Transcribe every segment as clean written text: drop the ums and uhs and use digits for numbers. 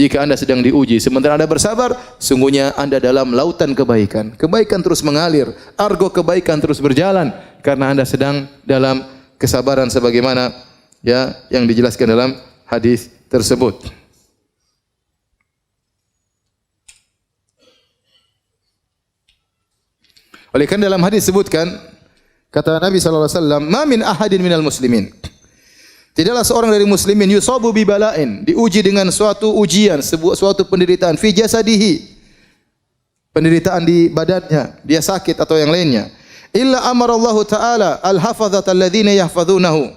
Jika Anda sedang diuji, sementara Anda bersabar, sungguhnya Anda dalam lautan kebaikan. Kebaikan terus mengalir, argo kebaikan terus berjalan karena Anda sedang dalam kesabaran sebagaimana ya yang dijelaskan dalam hadis tersebut. Oleh karena dalam hadis disebutkan kata Nabi sallallahu alaihi wasallam, "Ma min ahadin minal muslimin." Tidaklah seorang dari muslimin yusabu bi bala'in, diuji dengan suatu ujian, suatu penderitaan fi jasadihi. Penderitaan di badannya, dia sakit atau yang lainnya. Illa amarallahu ta'ala al-hafazata alladhina yahfazunahu.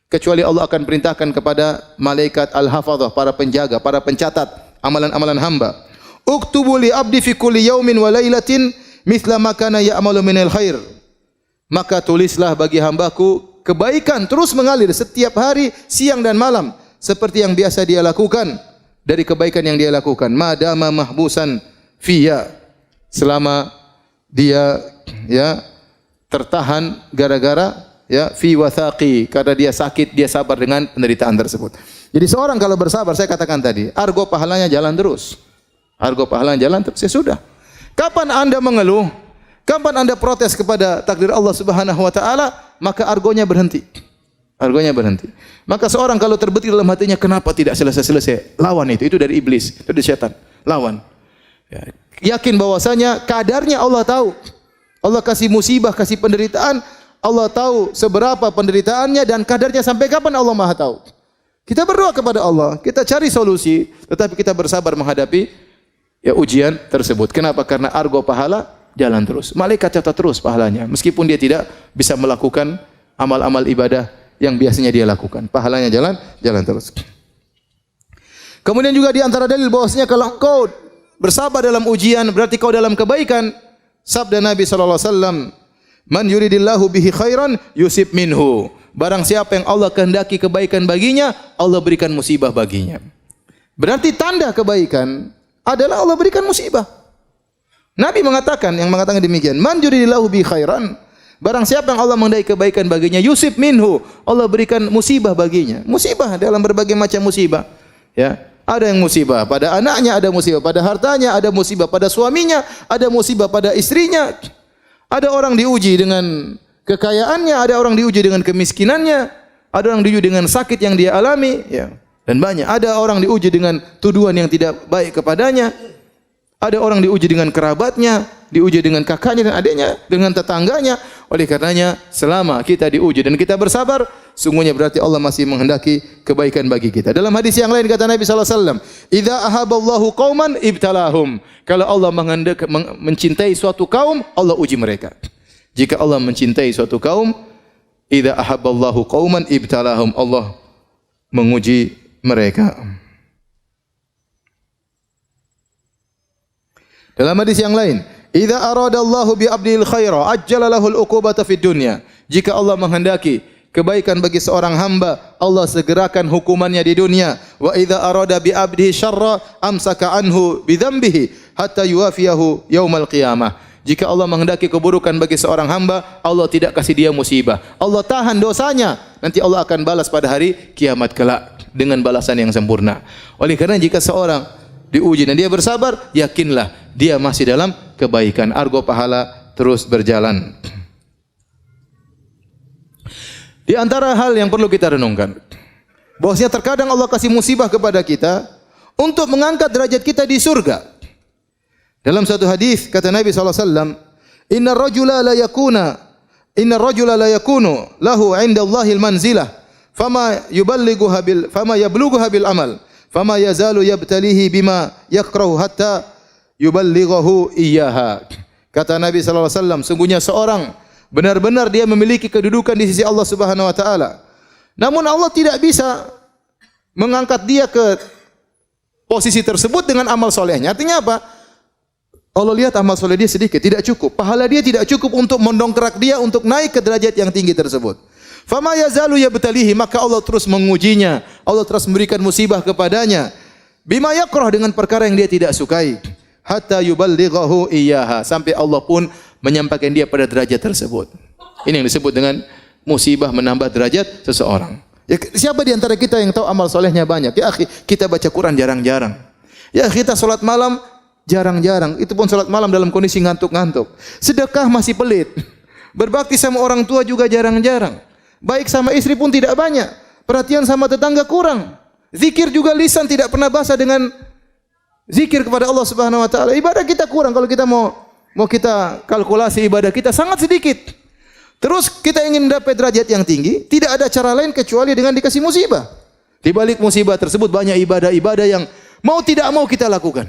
Kecuali Allah akan perintahkan kepada malaikat al-hafazah, para penjaga, para pencatat amalan-amalan hamba. Uktubu li abdi fi kulli yaumin wa lailatin mithla ma kana ya'malu minal khair. Maka tulislah bagi hambaku kebaikan terus mengalir setiap hari, siang dan malam, seperti yang biasa dia lakukan dari kebaikan yang dia lakukan. Madama mahbusan fiya, selama dia ya tertahan gara-gara ya fi wathaqi, karena dia sakit, dia sabar dengan penderitaan tersebut. Jadi seorang kalau bersabar, saya katakan tadi, argo pahalanya jalan terus. Argo pahalanya jalan terus, ya sudah. Kapan Anda mengeluh? Kapan Anda protes kepada takdir Allah Subhanahu wa taala, maka argonya berhenti. Argonya berhenti. Maka seorang kalau terbetik dalam hatinya, kenapa tidak selesai-selesai? Lawan itu dari iblis, itu dari setan. Lawan. Ya. Yakin bahwasanya kadarnya Allah tahu. Allah kasih musibah, kasih penderitaan, Allah tahu seberapa penderitaannya dan kadarnya sampai kapan Allah Maha tahu. Kita berdoa kepada Allah, kita cari solusi, tetapi kita bersabar menghadapi ya ujian tersebut. Kenapa? Karena argo pahala jalan terus. Malaikat catat terus pahalanya. Meskipun dia tidak bisa melakukan amal-amal ibadah yang biasanya dia lakukan. Pahalanya jalan terus. Kemudian juga di antara dalil bahwasanya kalau engkau bersabar dalam ujian, berarti kau dalam kebaikan. Sabda Nabi sallallahu alaihi wasallam, "Man yuridillahu bihi khairan yusib minhu." Barang siapa yang Allah kehendaki kebaikan baginya, Allah berikan musibah baginya. Berarti tanda kebaikan adalah Allah berikan musibah. Nabi mengatakan, yang mengatakan demikian, "Man yuridillahu bi khairan." Barang siapa yang Allah menghendaki kebaikan baginya, yusib minhu, Allah berikan musibah baginya. Musibah dalam berbagai macam musibah. Ya, ada yang musibah pada anaknya, ada musibah pada hartanya, ada musibah pada suaminya, ada musibah pada istrinya. Ada orang diuji dengan kekayaannya, ada orang diuji dengan kemiskinannya, ada orang diuji dengan sakit yang dia alami, ya. Dan banyak. Ada orang diuji dengan tuduhan yang tidak baik kepadanya. Ada orang diuji dengan kerabatnya, diuji dengan kakaknya dan adiknya, dengan tetangganya. Oleh karenanya, selama kita diuji dan kita bersabar, sungguhnya berarti Allah masih menghendaki kebaikan bagi kita. Dalam hadis yang lain kata Nabi sallallahu alaihi wasallam, "Idza ahaballahu qauman ibtalahum." Kalau Allah mencintai suatu kaum, Allah uji mereka. Jika Allah mencintai suatu kaum, idza ahaballahu qauman ibtalahum, Allah menguji mereka. Dalam hadis yang lain, "Idza aradallahu bi 'abdil khaira, ajjala lahul 'uqubata fid dunya." Jika Allah menghendaki kebaikan bagi seorang hamba, Allah segerakan hukumannya di dunia. "Wa idza arada bi 'abdihi syarra, amsaka anhu bi dzambihi hatta yuwafiyahu yaumal qiyamah." Jika Allah menghendaki keburukan bagi seorang hamba, Allah tidak kasih dia musibah. Allah tahan dosanya, nanti Allah akan balas pada hari kiamat kelak dengan balasan yang sempurna. Oleh karena jika seorang diuji dan dia bersabar, yakinlah dia masih dalam kebaikan. Argo pahala terus berjalan. Di antara hal yang perlu kita renungkan, bahwasanya terkadang Allah kasih musibah kepada kita untuk mengangkat derajat kita di surga. Dalam satu hadis kata Nabi sallallahu alaihi wasallam, "Innar rajula la yakunu lahu 'inda Allahil manzilah, fama yablughuha bil amal. Fama yazalu yabtalihi bima yakrahu hatta yuballighahu iyyaha." Kata Nabi sallallahu alaihi wasallam, sungguhnya seorang benar-benar dia memiliki kedudukan di sisi Allah Subhanahu wa taala. Namun Allah tidak bisa mengangkat dia ke posisi tersebut dengan amal solehnya. Artinya apa? Allah lihat amal soleh dia sedikit, tidak cukup. Pahala dia tidak cukup untuk mendongkrak dia untuk naik ke derajat yang tinggi tersebut. Fama yazalu yabtalihi, maka Allah terus mengujinya. Allah terus memberikan musibah kepadanya. Bima yakrah, dengan perkara yang dia tidak sukai. Hatta yuballighahu iyyaha, sampai Allah pun menyampaikan dia pada derajat tersebut. Ini yang disebut dengan musibah menambah derajat seseorang. Ya, siapa di antara kita yang tahu amal solehnya banyak? Ya akhi, kita baca Quran jarang-jarang. Ya kita salat malam jarang-jarang. Itu pun salat malam dalam kondisi ngantuk-ngantuk. Sedekah masih pelit. Berbakti sama orang tua juga jarang-jarang. Baik sama istri pun tidak banyak. Perhatian sama tetangga kurang. Zikir juga lisan tidak pernah basah dengan zikir kepada Allah Subhanahu wa taala. Ibadah kita kurang. Kalau kita mau kita kalkulasi ibadah kita sangat sedikit. Terus kita ingin mendapat derajat yang tinggi, tidak ada cara lain kecuali dengan dikasih musibah. Di balik musibah tersebut banyak ibadah-ibadah yang mau tidak mau kita lakukan.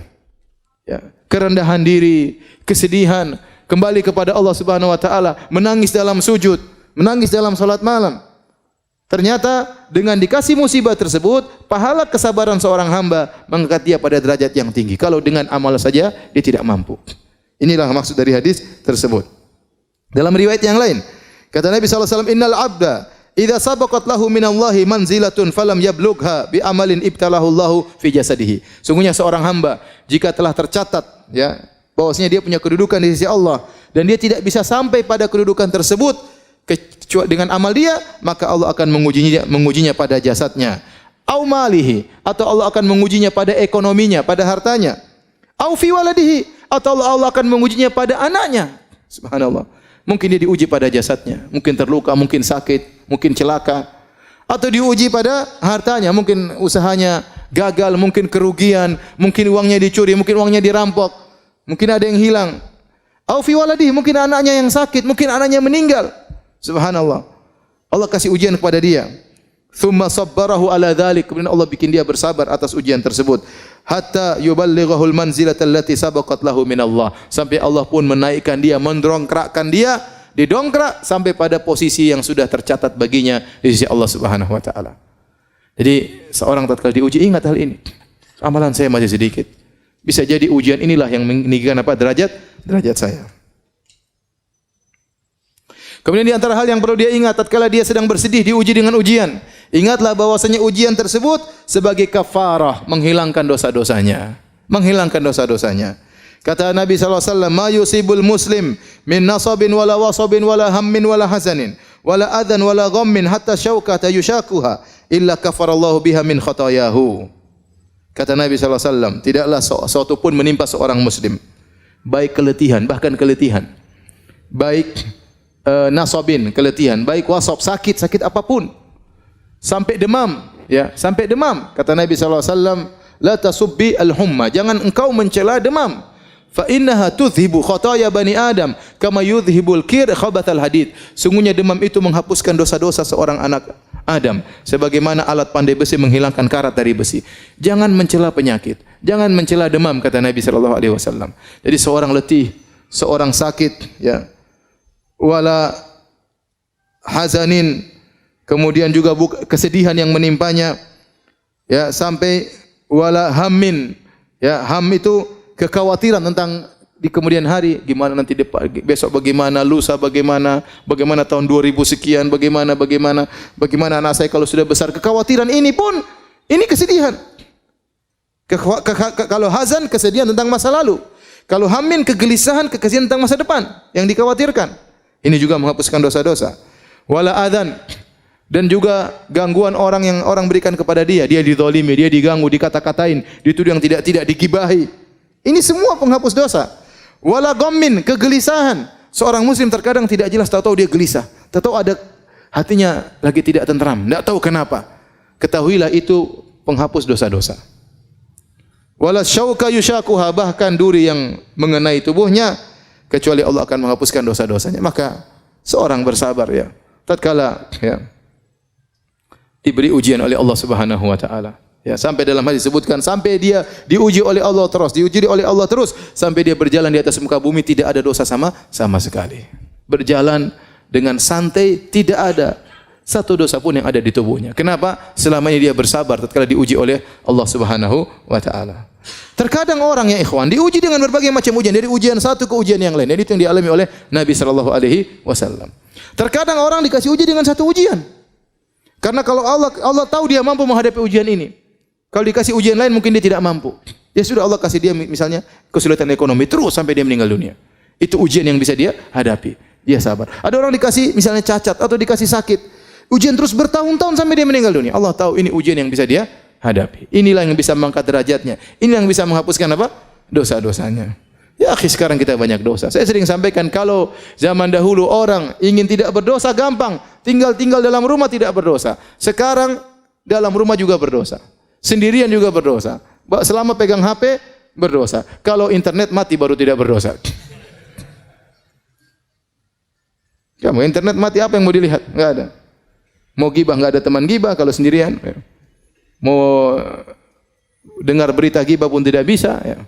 Ya, kerendahan diri, kesedihan, kembali kepada Allah Subhanahu wa taala, menangis dalam sujud, menangis dalam salat malam. Ternyata dengan dikasih musibah tersebut, pahala kesabaran seorang hamba mengangkat dia pada derajat yang tinggi. Kalau dengan amal saja dia tidak mampu. Inilah maksud dari hadis tersebut. Dalam riwayat yang lain, kata Nabi SAW, Innal abda idza sabaqat lahu minallahi manzilatun falam yablugha bi amalin ibtalahu Allahu fi jasadihi. Sungguhnya seorang hamba jika telah tercatat ya bahwasanya dia punya kedudukan di sisi Allah dan dia tidak bisa sampai pada kedudukan tersebut kecuali dengan amal dia, maka Allah akan mengujinya pada jasadnya. Au malihi, atau Allah akan mengujinya pada ekonominya, pada hartanya. Au fi waladihi, atau Allah akan mengujinya pada anaknya. Subhanallah. Mungkin dia diuji pada jasadnya, mungkin terluka, mungkin sakit, mungkin celaka, atau diuji pada hartanya, mungkin usahanya gagal, mungkin kerugian, mungkin uangnya dicuri, mungkin uangnya dirampok, mungkin ada yang hilang. Au fi waladihi, mungkin anaknya yang sakit, mungkin anaknya meninggal. Subhanallah. Allah kasih ujian kepada dia. Tsumma sabbarahu ala dzalik, kemudian Allah bikin dia bersabar atas ujian tersebut. Hatta yuballighahul manzilata allati sabaqat lahu min Allah. Sampai Allah pun menaikkan dia, mendongkrakkan dia, didongkrak sampai pada posisi yang sudah tercatat baginya di sisi Allah Subhanahu wa taala. Jadi seorang tatkala diuji ingat hal ini. Amalan saya masih sedikit. Bisa jadi ujian inilah yang meninggikan derajat saya. Kemudian di antara hal yang perlu dia ingat tatkala dia sedang bersedih diuji dengan ujian, ingatlah bahwasanya ujian tersebut sebagai kafarah, menghilangkan dosa-dosanya. Menghilangkan dosa-dosanya. Kata Nabi sallallahu alaihi wasallam, "Ma yusibul muslim min nasabin wala wasabin wala hammin wala hazanin wala adhan wala ghammin hatta syaukata yushakuha illa kafarallahu biha min khatayahu." Kata Nabi sallallahu alaihi wasallam, tidaklah sesuatu pun menimpa seorang muslim, baik keletihan, bahkan keletihan. Baik nasabin, keletihan, baik wasab, sakit apapun, sampai demam, ya, sampai demam. Kata Nabi sallallahu alaihi wasallam, la tasubbi al-humma, jangan engkau mencela demam. Fa innaha tudhibu khataya bani Adam kama yudhibul kir khabathal hadid. Sungguhnya demam itu menghapuskan dosa-dosa seorang anak Adam sebagaimana alat pandai besi menghilangkan karat dari besi. Jangan mencela penyakit, jangan mencela demam, kata Nabi sallallahu alaihi wasallam. Jadi seorang letih, seorang sakit, ya, wala hazanin, kemudian juga kesedihan yang menimpanya, ya, sampai wala hammin, ya, ham itu kekhawatiran tentang di kemudian hari, gimana nanti besok, bagaimana lusa, bagaimana tahun 2000 sekian, bagaimana anak saya kalau sudah besar. Kekhawatiran ini pun ini kesedihan. Kalau hazan, kesedihan tentang masa lalu. Kalau hammin, kegelisahan, kesedihan tentang masa depan yang dikhawatirkan. Ini juga menghapuskan dosa-dosa. Wala adzan, dan juga gangguan orang yang orang berikan kepada dia. Dia dizalimi, dia diganggu, dikata-katain, dituduh yang tidak digibahi. Ini semua penghapus dosa. Wala ghammin, kegelisahan. Seorang muslim terkadang tidak jelas, tahu-tahu dia gelisah. Tahu-tahu ada hatinya lagi tidak tenteram, tidak tahu kenapa. Ketahuilah itu penghapus dosa-dosa. Wala syauka yushakuha, bahkan duri yang mengenai tubuhnya, kecuali Allah akan menghapuskan dosa-dosanya. Maka seorang bersabar, ya, tatkala, ya, diberi ujian oleh Allah Subhanahu wa taala. Ya, sampai dalam hadis disebutkan sampai dia diuji oleh Allah terus, sampai dia berjalan di atas muka bumi tidak ada dosa sama sekali. Berjalan dengan santai, tidak ada satu dosa pun yang ada di tubuhnya. Kenapa? Selama ini dia bersabar tatkala diuji oleh Allah Subhanahu wa taala. Terkadang orang, ya ikhwan, diuji dengan berbagai macam ujian, dari ujian satu ke ujian yang lain. Dan itu yang dialami oleh Nabi sallallahu alaihi wasallam. Terkadang orang dikasih uji dengan satu ujian. Karena kalau Allah tahu dia mampu menghadapi ujian ini. Kalau dikasih ujian lain mungkin dia tidak mampu. Ya sudah, Allah kasih dia misalnya kesulitan ekonomi terus sampai dia meninggal dunia. Itu ujian yang bisa dia hadapi. Dia sabar. Ada orang dikasih misalnya cacat atau dikasih sakit. Ujian terus bertahun-tahun sampai dia meninggal dunia. Allah tahu ini ujian yang bisa dia hadapi. Inilah yang bisa mengangkat derajatnya. Ini yang bisa menghapuskan apa? Dosa-dosanya. Ya akhi, sekarang kita banyak dosa. Saya sering sampaikan kalau zaman dahulu orang ingin tidak berdosa gampang. Tinggal dalam rumah tidak berdosa. Sekarang dalam rumah juga berdosa. Sendirian juga berdosa. Selama pegang HP berdosa. Kalau internet mati baru tidak berdosa. Kamu internet mati apa yang mau dilihat? Enggak ada. Mau gibah enggak ada teman gibah kalau sendirian. Mau dengar berita gibah pun tidak bisa. Ya.